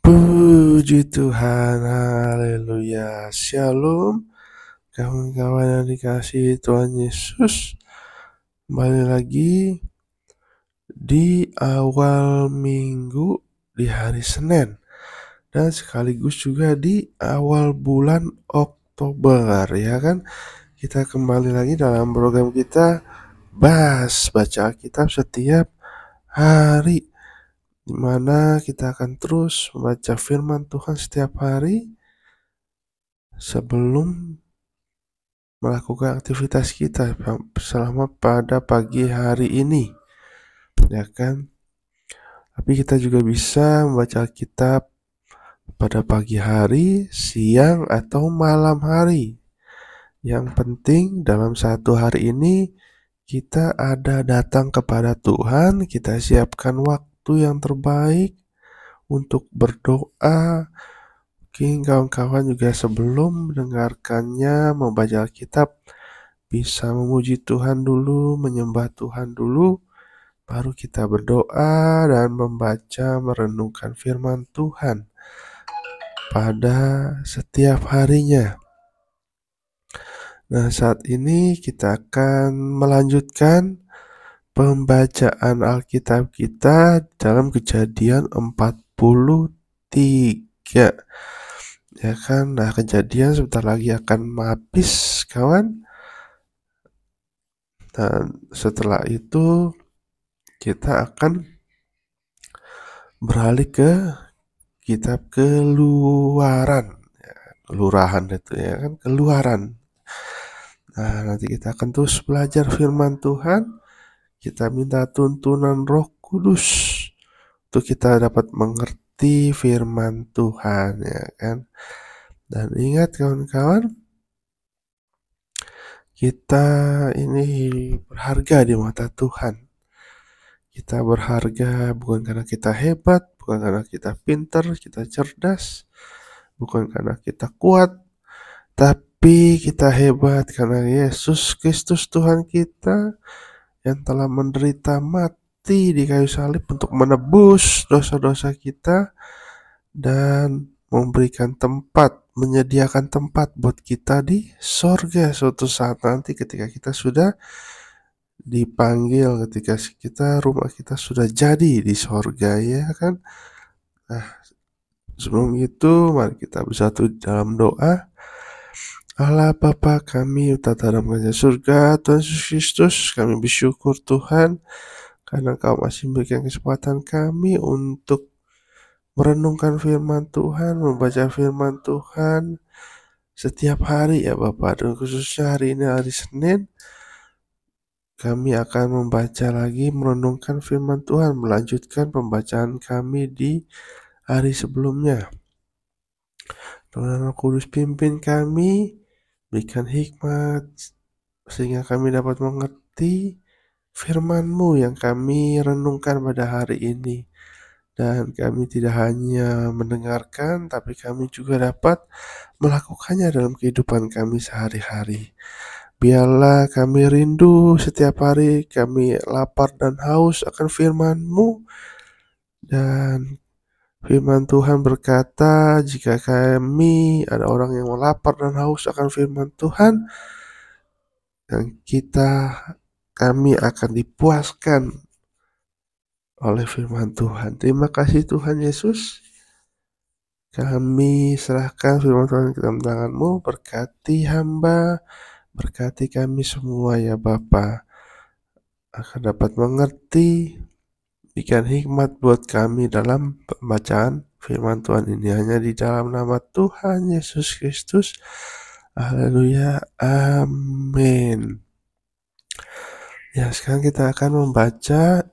Puji Tuhan, haleluya, shalom, kawan-kawan yang dikasihi Tuhan Yesus. Kembali lagi di awal minggu di hari Senin, dan sekaligus juga di awal bulan Oktober, ya kan? Kita kembali lagi dalam program kita Bahas Baca Alkitab setiap hari, di mana kita akan terus membaca firman Tuhan setiap hari sebelum melakukan aktivitas kita selama pada pagi hari ini, ya kan? Tapi kita juga bisa membaca Alkitab pada pagi hari, siang, atau malam hari. Yang penting dalam satu hari ini kita ada datang kepada Tuhan, kita siapkan waktu yang terbaik untuk berdoa. Mungkin kawan-kawan juga sebelum mendengarkannya membaca Alkitab bisa memuji Tuhan dulu, menyembah Tuhan dulu, baru kita berdoa dan membaca merenungkan firman Tuhan pada setiap harinya. Nah, saat ini kita akan melanjutkan pembacaan Alkitab kita dalam Kejadian 43. Ya kan? Nah, Kejadian sebentar lagi akan habis, kawan. Dan setelah itu kita akan beralih ke kitab Keluaran, ya, kelurahan itu, ya kan, Keluaran. Nah, nanti kita akan terus belajar firman Tuhan. Kita minta tuntunan Roh Kudus untuk kita dapat mengerti firman Tuhan, ya kan. Dan ingat kawan-kawan, kita ini berharga di mata Tuhan. Kita berharga bukan karena kita hebat, bukan karena kita pintar, kita cerdas, bukan karena kita kuat, tapi kita hebat karena Yesus Kristus Tuhan kita yang telah menderita mati di kayu salib untuk menebus dosa-dosa kita dan memberikan tempat, menyediakan tempat buat kita di sorga suatu saat nanti ketika kita sudah dipanggil, ketika rumah kita sudah jadi di sorga, ya kan. Nah, sebelum itu mari kita bersatu dalam doa. Allah Bapa kami tata dalam kerajaan surga, Tuhan Yesus Kristus, kami bersyukur Tuhan karena Kau masih memberikan kesempatan kami untuk merenungkan firman Tuhan, membaca firman Tuhan setiap hari, ya Bapak. Dan khususnya hari ini hari Senin, kami akan membaca lagi, merenungkan firman Tuhan, melanjutkan pembacaan kami di hari sebelumnya. Tuhan Roh Kudus pimpin kami, berikan hikmat sehingga kami dapat mengerti firman-Mu yang kami renungkan pada hari ini. Dan kami tidak hanya mendengarkan, tapi kami juga dapat melakukannya dalam kehidupan kami sehari-hari. Biarlah kami rindu setiap hari, kami lapar dan haus akan firman-Mu. Dan firman Tuhan berkata, jika kami ada orang yang lapar dan haus akan firman Tuhan, dan kami akan dipuaskan oleh firman Tuhan. Terima kasih Tuhan Yesus. Kami serahkan firman Tuhan ke dalam tangan-Mu. Berkati hamba, berkati kami semua, ya Bapa, akan dapat mengerti, berikan hikmat buat kami dalam pembacaan firman Tuhan ini. Hanya di dalam nama Tuhan Yesus Kristus. Haleluya, amin. Ya, sekarang kita akan membaca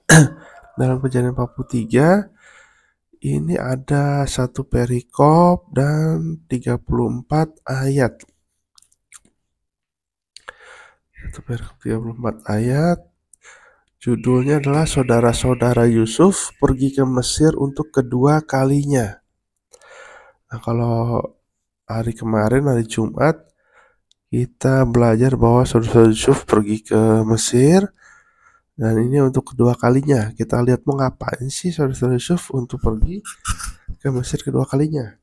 dalam Kejadian 43. Ini ada satu perikop dan 34 ayat. Satu perikop 34 ayat. Judulnya adalah Saudara-saudara Yusuf pergi ke Mesir untuk kedua kalinya. Nah, kalau hari kemarin, hari Jumat, kita belajar bahwa saudara-saudara Yusuf pergi ke Mesir. Dan ini untuk kedua kalinya. Kita lihat mau ngapain sih saudara-saudara Yusuf untuk pergi ke Mesir kedua kalinya.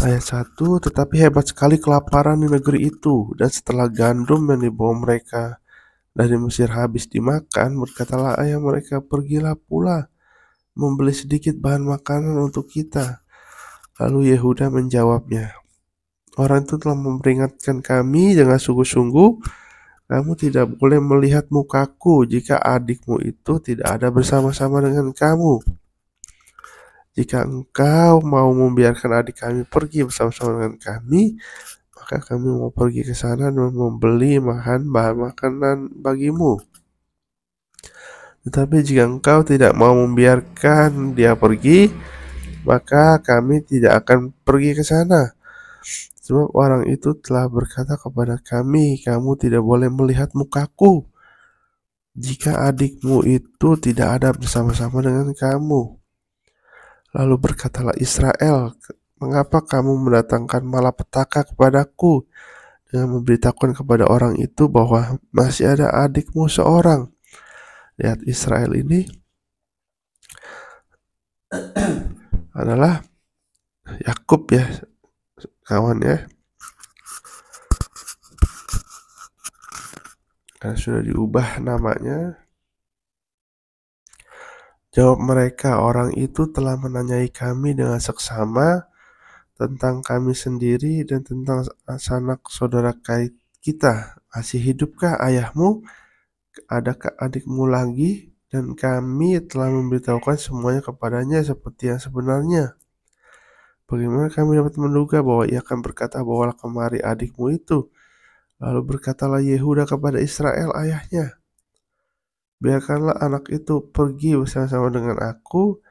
Ayat 1, tetapi hebat sekali kelaparan di negeri itu, dan setelah gandum yang dibawa mereka dari Mesir habis dimakan, berkatalah ayah mereka, pergilah pula membeli sedikit bahan makanan untuk kita. Lalu Yehuda menjawabnya, orang itu telah memperingatkan kami dengan sungguh-sungguh, kamu tidak boleh melihat mukaku jika adikmu itu tidak ada bersama-sama dengan kamu. Jika engkau mau membiarkan adik kami pergi bersama-sama dengan kami, maka kami mau pergi ke sana dan membeli bahan makanan bagimu. Tetapi jika engkau tidak mau membiarkan dia pergi, maka kami tidak akan pergi ke sana. Sebab orang itu telah berkata kepada kami, kamu tidak boleh melihat mukaku jika adikmu itu tidak ada bersama-sama dengan kamu. Lalu berkatalah Israel, mengapa kamu mendatangkan malapetaka kepadaku dengan memberitahukan kepada orang itu bahwa masih ada adikmu seorang? Lihat, Israel ini adalah Yakub ya, kawan ya. Karena sudah diubah namanya. Jawab mereka, orang itu telah menanyai kami dengan seksama tentang kami sendiri dan tentang sanak saudara kita. Masih hidupkah ayahmu? Adakah adikmu lagi? Dan kami telah memberitahukan semuanya kepadanya seperti yang sebenarnya. Bagaimana kami dapat menduga bahwa ia akan berkata, bawalah kemari adikmu itu. Lalu berkatalah Yehuda kepada Israel ayahnya, biarkanlah anak itu pergi bersama-sama dengan aku,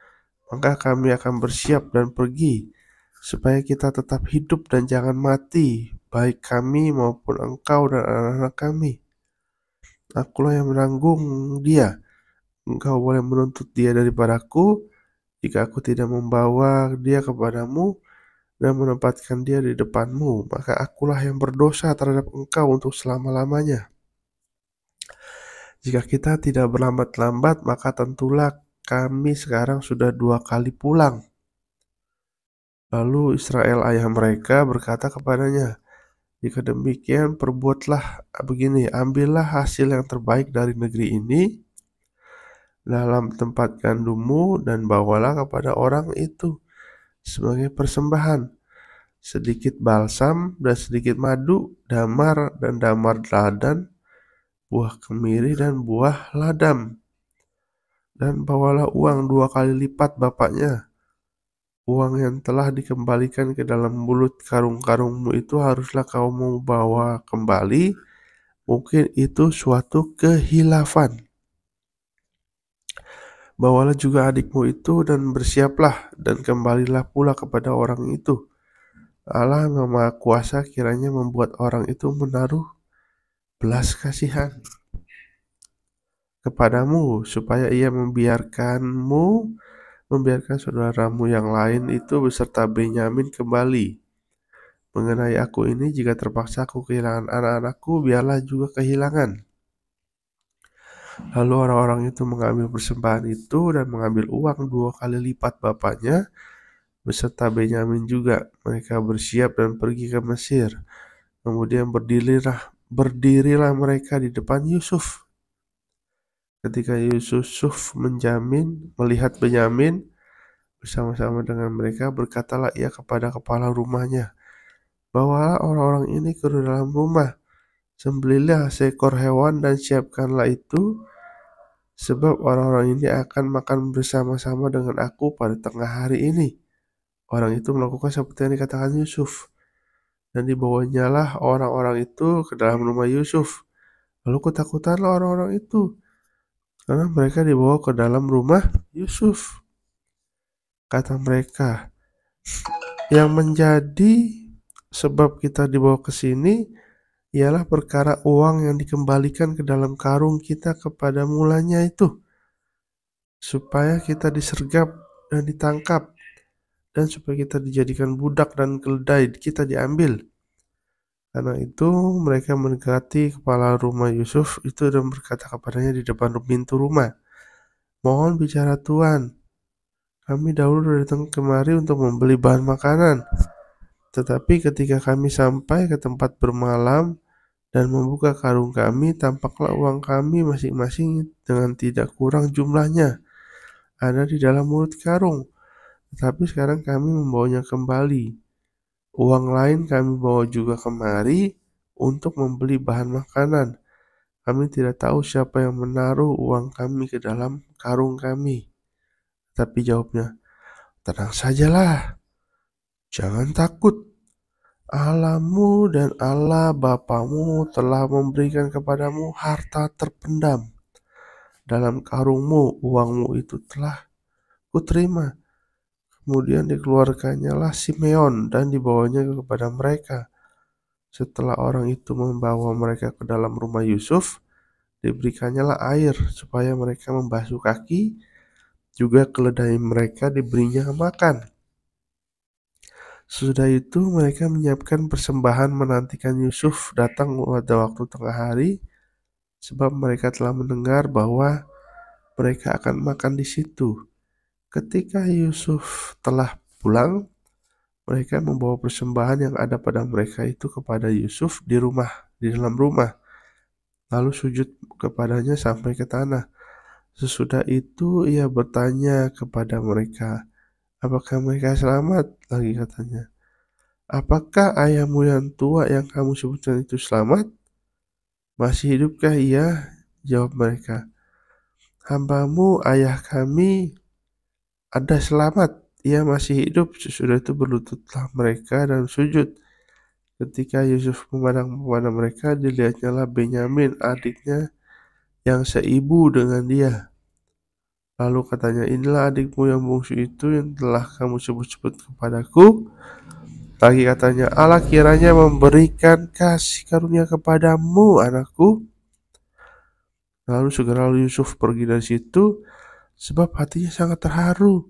maka kami akan bersiap dan pergi, supaya kita tetap hidup dan jangan mati, baik kami maupun engkau dan anak-anak kami. Akulah yang menanggung dia. Engkau boleh menuntut dia daripadaku, jika aku tidak membawa dia kepadamu dan menempatkan dia di depanmu, maka akulah yang berdosa terhadap engkau untuk selama-lamanya. Jika kita tidak berlambat-lambat, maka tentulah kami sekarang sudah 2 kali pulang. Lalu Israel ayah mereka berkata kepadanya, jika demikian perbuatlah begini, ambillah hasil yang terbaik dari negeri ini dalam tempat gandummu dan bawalah kepada orang itu sebagai persembahan, sedikit balsam dan sedikit madu, damar dan damar ladan, buah kemiri dan buah ladam. Dan bawalah uang 2 kali lipat bapaknya. Uang yang telah dikembalikan ke dalam mulut karung-karungmu itu haruslah kau membawa kembali, mungkin itu suatu kehilafan. Bawalah juga adikmu itu dan bersiaplah, dan kembalilah pula kepada orang itu. Allah yang Maha Kuasa kiranya membuat orang itu menaruh belas kasihan kepadamu, supaya ia membiarkan saudaramu yang lain itu beserta Benyamin kembali. Mengenai aku ini, jika terpaksa aku kehilangan anak-anakku, biarlah juga kehilangan. Lalu orang-orang itu mengambil persembahan itu dan mengambil uang 2 kali lipat bapaknya, beserta Benyamin juga. Mereka bersiap dan pergi ke Mesir. Kemudian berdirilah mereka di depan Yusuf. Ketika Yusuf melihat Benyamin bersama-sama dengan mereka, berkatalah ia kepada kepala rumahnya, bawalah orang-orang ini ke dalam rumah, sembelihlah seekor hewan dan siapkanlah itu, sebab orang-orang ini akan makan bersama-sama dengan aku pada tengah hari ini. Orang itu melakukan seperti yang dikatakan Yusuf, dan dibawanyalah orang-orang itu ke dalam rumah Yusuf. Lalu ketakutanlah orang-orang itu, karena mereka dibawa ke dalam rumah Yusuf. Kata mereka, yang menjadi sebab kita dibawa ke sini ialah perkara uang yang dikembalikan ke dalam karung kita kepada mulanya itu, supaya kita disergap dan ditangkap, dan supaya kita dijadikan budak dan keledai kita diambil. Karena itu mereka mendekati kepala rumah Yusuf itu dan berkata kepadanya di depan pintu rumah, mohon bicara Tuan, Kami dahulu datang kemari untuk membeli bahan makanan. Tetapi ketika kami sampai ke tempat bermalam dan membuka karung kami, tampaklah uang kami masing-masing dengan tidak kurang jumlahnya ada di dalam mulut karung. Tetapi sekarang kami membawanya kembali. Uang lain kami bawa juga kemari untuk membeli bahan makanan. Kami tidak tahu siapa yang menaruh uang kami ke dalam karung kami. Tapi jawabnya, tenang sajalah, jangan takut. Allahmu dan Allah Bapamu telah memberikan kepadamu harta terpendam. Dalam karungmu, uangmu itu telah kuterima. Kemudian dikeluarkannyalah Simeon dan dibawanya kepada mereka. Setelah orang itu membawa mereka ke dalam rumah Yusuf, diberikannya air supaya mereka membasuh kaki, juga keledai mereka diberinya makan. Sesudah itu mereka menyiapkan persembahan menantikan Yusuf datang pada waktu tengah hari, sebab mereka telah mendengar bahwa mereka akan makan di situ. Ketika Yusuf telah pulang, mereka membawa persembahan yang ada pada mereka itu kepada Yusuf di dalam rumah, lalu sujud kepadanya sampai ke tanah. Sesudah itu ia bertanya kepada mereka, apakah mereka selamat? Lagi katanya, apakah ayahmu yang tua yang kamu sebutkan itu selamat? Masih hidupkah ia? Jawab mereka, hambamu ayah kami ada selamat, ia masih hidup. Sesudah itu berlututlah mereka dan sujud. Ketika Yusuf memandang kepada mereka, dilihatnyalah Benyamin adiknya yang seibu dengan dia. Lalu katanya, inilah adikmu yang bungsu itu yang telah kamu sebut-sebut kepadaku. Lagi katanya, Allah kiranya memberikan kasih karunia kepadamu, anakku. Lalu segera Yusuf pergi dari situ, sebab hatinya sangat terharu,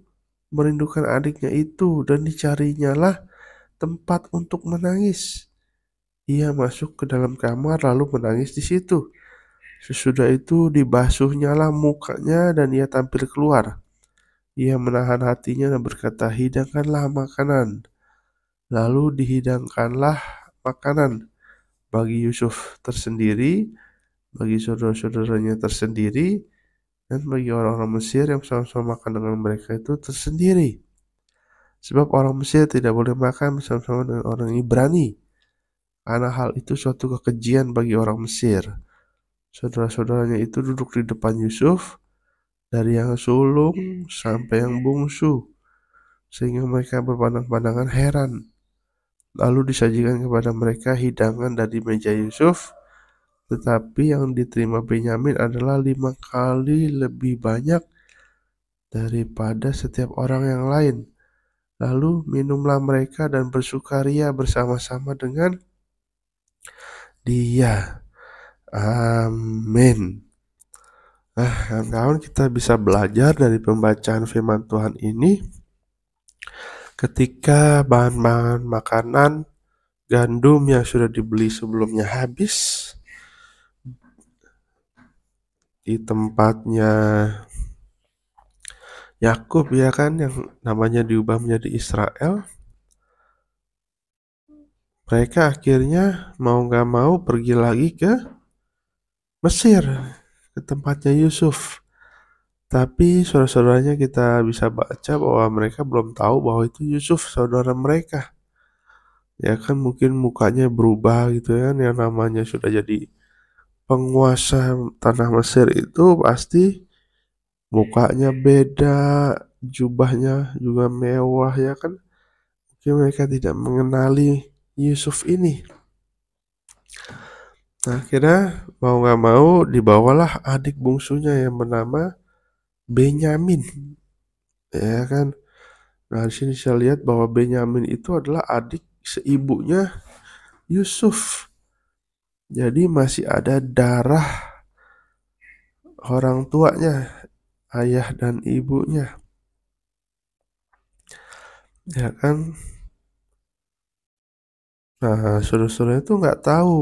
merindukan adiknya itu, dan dicarinyalah tempat untuk menangis. Ia masuk ke dalam kamar lalu menangis di situ. Sesudah itu dibasuhnyalah mukanya dan ia tampil keluar. Ia menahan hatinya dan berkata, hidangkanlah makanan. Lalu dihidangkanlah makanan bagi Yusuf tersendiri, bagi saudara-saudaranya tersendiri, dan bagi orang-orang Mesir yang bersama-sama makan dengan mereka itu tersendiri. Sebab orang Mesir tidak boleh makan bersama-sama dengan orang Ibrani, karena hal itu suatu kekejian bagi orang Mesir. Saudara-saudaranya itu duduk di depan Yusuf, dari yang sulung sampai yang bungsu, sehingga mereka berpandang-pandangan heran. Lalu disajikan kepada mereka hidangan dari meja Yusuf, tetapi yang diterima Benyamin adalah 5 kali lebih banyak daripada setiap orang yang lain. Lalu minumlah mereka dan bersukaria bersama-sama dengan dia. Amin. Nah, kawan-kawan, kita bisa belajar dari pembacaan firman Tuhan ini. Ketika bahan-bahan makanan gandum yang sudah dibeli sebelumnya habis, di tempatnya Yakub ya kan, yang namanya diubah menjadi Israel, mereka akhirnya mau gak mau pergi lagi ke Mesir, ke tempatnya Yusuf. Tapi saudara-saudaranya kita bisa baca bahwa mereka belum tahu bahwa itu Yusuf, saudara mereka. Ya kan, mungkin mukanya berubah gitu ya, yang namanya sudah jadi penguasa tanah Mesir itu pasti mukanya beda, jubahnya juga mewah ya kan. Mungkin mereka tidak mengenali Yusuf ini. Nah, akhirnya mau gak mau dibawalah adik bungsunya yang bernama Benyamin, ya kan. Nah, di sini saya lihat bahwa Benyamin itu adalah adik seibunya Yusuf. Jadi masih ada darah orang tuanya, ayah dan ibunya, ya kan. Nah, saudara-saudara itu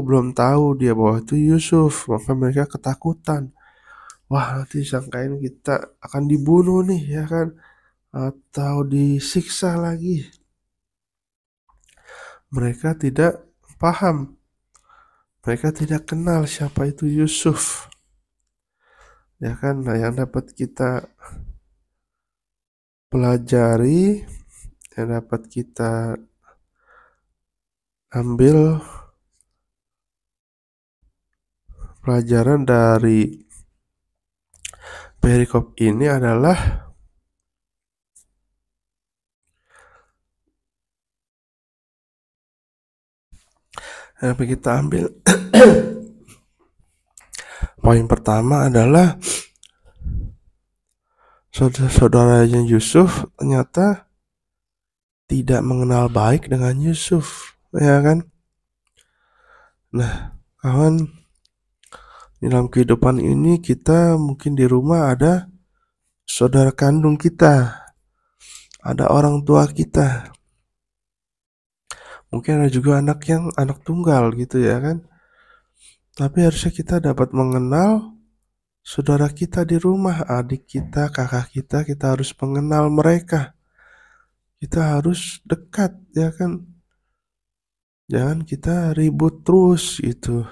belum tahu dia bahwa itu Yusuf, maka mereka ketakutan. Wah, nanti sangkain kita akan dibunuh nih, ya kan. atau disiksa lagi. Mereka tidak paham, mereka tidak kenal siapa itu Yusuf. Ya kan, nah yang dapat kita pelajari, yang dapat kita ambil pelajaran dari perikop ini adalah yang dapat kita ambil poin pertama adalah saudara-saudaranya Yusuf ternyata tidak mengenal baik dengan Yusuf, ya kan? Nah, kawan, dalam kehidupan ini kita mungkin di rumah ada saudara kandung kita, ada orang tua kita, mungkin ada juga anak tunggal gitu ya kan. Tapi harusnya kita dapat mengenal saudara kita di rumah, adik kita, kakak kita harus mengenal mereka. Kita harus dekat ya kan. Jangan kita ribut terus gitu.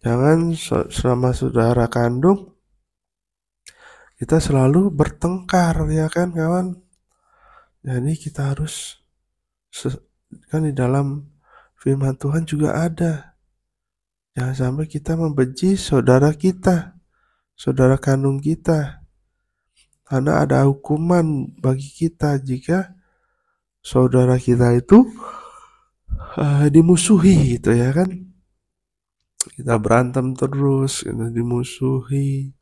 Jangan selama saudara kandung kita selalu bertengkar ya kan kawan. Jadi kita harus kan di dalam firman Tuhan juga ada. Jangan sampai kita membenci saudara kita, saudara kandung kita. Karena ada hukuman bagi kita jika saudara kita itu dimusuhi gitu ya kan. Kita berantem terus, kita dimusuhi.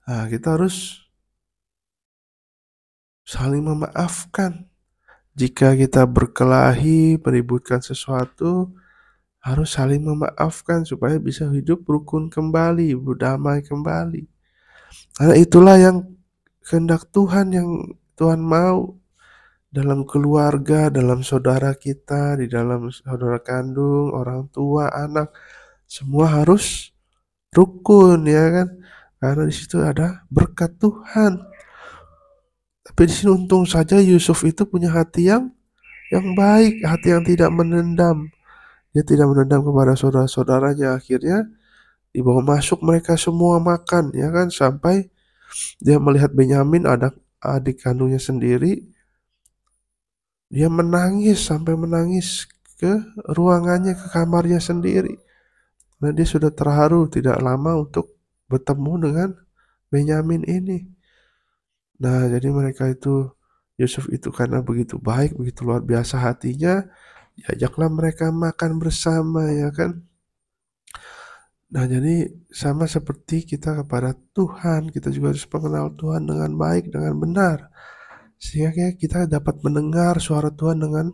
Nah, kita harus saling memaafkan. Jika kita berkelahi, meributkan sesuatu, harus saling memaafkan supaya bisa hidup rukun kembali, berdamai kembali. Karena itulah yang kehendak Tuhan, yang Tuhan mau dalam keluarga, dalam saudara kita, di dalam saudara kandung, orang tua, anak, semua harus rukun ya kan? Karena di situ ada berkat Tuhan. Tapi di sini untung saja Yusuf itu punya hati yang baik, hati yang tidak menendam. Dia tidak menendam kepada saudara-saudaranya. Akhirnya dibawa masuk mereka semua makan ya kan, sampai dia melihat Benyamin, adik kandungnya sendiri. Dia menangis sampai menangis ke ruangannya, ke kamarnya sendiri. Nah, dia sudah terharu tidak lama untuk bertemu dengan Benyamin ini. Nah, jadi mereka itu, Yusuf itu karena begitu baik, begitu luar biasa hatinya, diajaklah mereka makan bersama ya kan. Nah, jadi sama seperti kita kepada Tuhan, kita juga harus mengenal Tuhan dengan baik, dengan benar. Sehingga kita dapat mendengar suara Tuhan dengan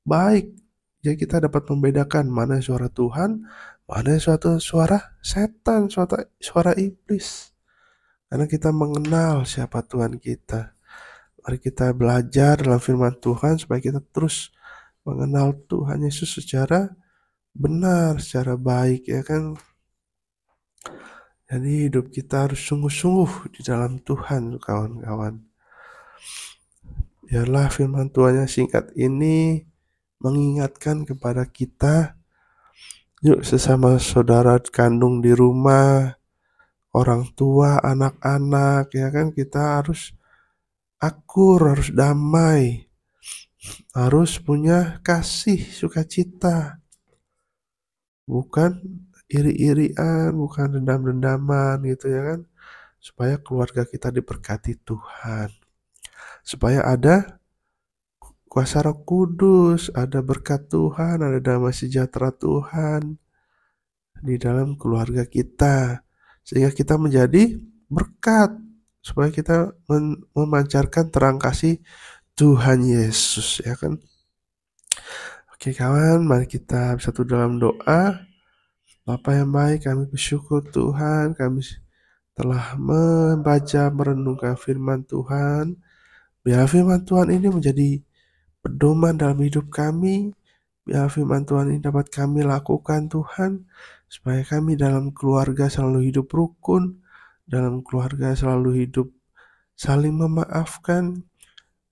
baik. Jadi kita dapat membedakan mana suara Tuhan, mana suara setan, suara iblis. Karena kita mengenal siapa Tuhan kita. Mari kita belajar dalam firman Tuhan supaya kita terus mengenal Tuhan Yesus secara benar, secara baik ya kan. Jadi hidup kita harus sungguh-sungguh di dalam Tuhan, kawan-kawan. Biarlah firman Tuhan yang singkat ini mengingatkan kepada kita, yuk sesama saudara kandung di rumah, orang tua, anak-anak, ya kan, kita harus akur, harus damai, harus punya kasih, sukacita, bukan iri-irian, bukan dendam-dendaman gitu ya kan, supaya keluarga kita diberkati Tuhan, supaya ada kuasa Roh Kudus, ada berkat Tuhan, ada damai sejahtera Tuhan di dalam keluarga kita, sehingga kita menjadi berkat, supaya kita memancarkan terang kasih Tuhan Yesus ya kan. Oke kawan, mari kita bersatu dalam doa. Bapa yang baik, kami bersyukur Tuhan, kami telah membaca, merenungkan firman Tuhan. Biar firman Tuhan ini menjadi pedoman dalam hidup kami. Biar firman Tuhan ini dapat kami lakukan Tuhan, supaya kami dalam keluarga selalu hidup rukun, dalam keluarga selalu hidup saling memaafkan,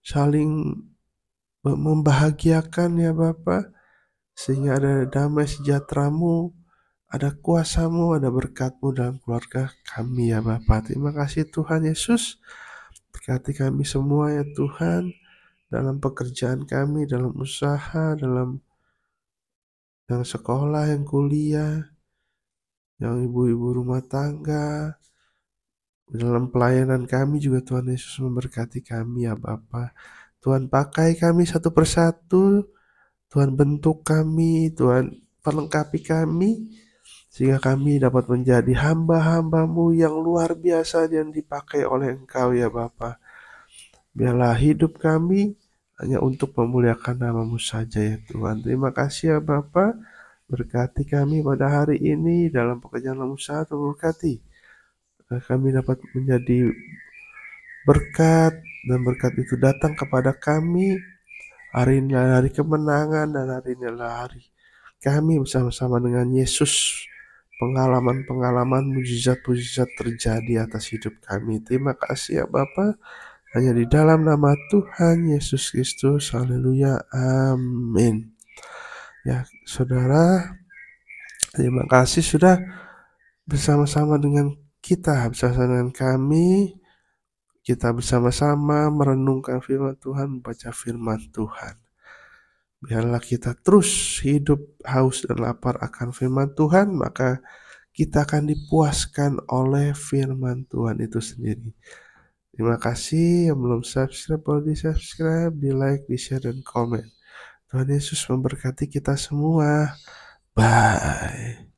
saling membahagiakan ya Bapa, sehingga ada damai sejahtera-Mu, ada kuasa-Mu, ada berkat-Mu dalam keluarga kami ya Bapa. Terima kasih Tuhan Yesus, berkati kami semua ya Tuhan, dalam pekerjaan kami, dalam usaha, dalam yang sekolah, yang kuliah, yang ibu-ibu rumah tangga, dalam pelayanan kami juga Tuhan Yesus memberkati kami ya Bapa. Tuhan pakai kami satu persatu, Tuhan bentuk kami, Tuhan perlengkapi kami, sehingga kami dapat menjadi hamba-hamba-Mu yang luar biasa yang dipakai oleh Engkau ya Bapa. Biarlah hidup kami hanya untuk memuliakan nama-Mu saja ya Tuhan. Terima kasih ya Bapa, berkati kami pada hari ini dalam pekerjaan usaha, berkati kami dapat menjadi berkat, dan berkat itu datang kepada kami. Hari ini adalah hari kemenangan, dan hari ini adalah hari kami bersama-sama dengan Yesus. Pengalaman-pengalaman mujizat-mujizat terjadi atas hidup kami. Terima kasih ya Bapa. Hanya di dalam nama Tuhan Yesus Kristus. Haleluya. Amin. Ya, saudara, terima kasih sudah bersama-sama dengan kita, bersama dengan kami. Kita bersama-sama merenungkan firman Tuhan, membaca firman Tuhan. Biarlah kita terus hidup haus dan lapar akan firman Tuhan, maka kita akan dipuaskan oleh firman Tuhan itu sendiri. Terima kasih yang belum subscribe, boleh di subscribe, di like, di share, dan komen. Tuhan Yesus memberkati kita semua. Bye.